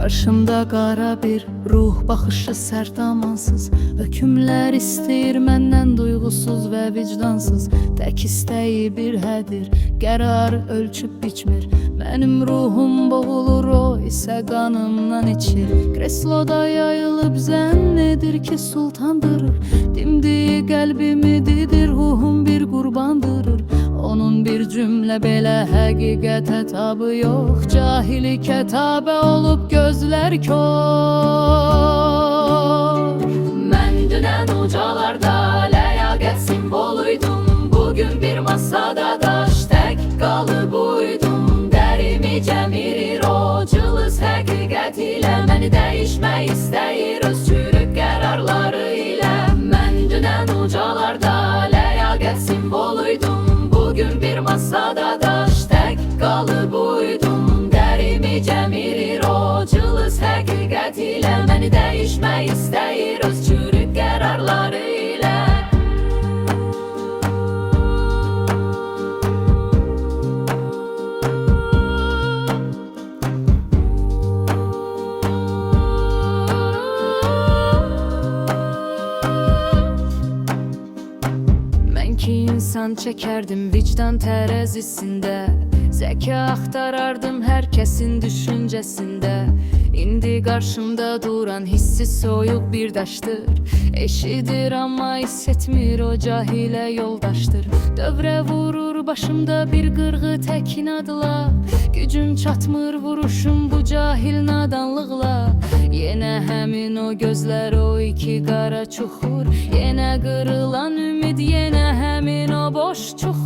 Qarşımda qara bir ruh baxışı sərt amansız, hökmlər istəyir məndən duyğusuz və vicdansız. Tək istəyi bir hədir, qərar ölçüb biçmir. Mənim ruhum boğulur, o isə qanımdan içir. Kresloda yayılıb zənn edir ki sultandırır. Dimdiyi qəlbimi didir, ruhum bir qurbandırır. Onun bir cümlə belə həqiqətə tabı yox. Cahili kətabə olub gözlər kör. Mən dünən ucalarda ləyaqət simboluydum. Bugün bir masada daş tək qalıb uydum. Dərimi cəmirir o cılız həqiqət ilə. Məni dəyişmək istəyir öz çürük qərarları ilə. Mən dünən ucalarda ləyaqət simboluydum. Bugün bir masada daş tək qalıb uydum. Dərimi cəmirir o cılız həqiqət ilə. Məni dəyişmək istəyir öz çürük qərarları ilə. Mən ki insan çəkərdim vicdan tərəzisində. Zəka axtarardım hər kəsin düşüncəsində. İndi qarşımda duran hissi soyuq bir daşdır. Eşidir amma hiss etmir, o cahilə yoldaşdır. Dövrə vurur başımda bir qırğı tək inadla. Gücüm çatmır vuruşum bu cahil nadanlıqla. Yenə həmin o gözlər, o iki qara çuxur. Yenə qırılan ümid, yenə həmin o boş çuxur.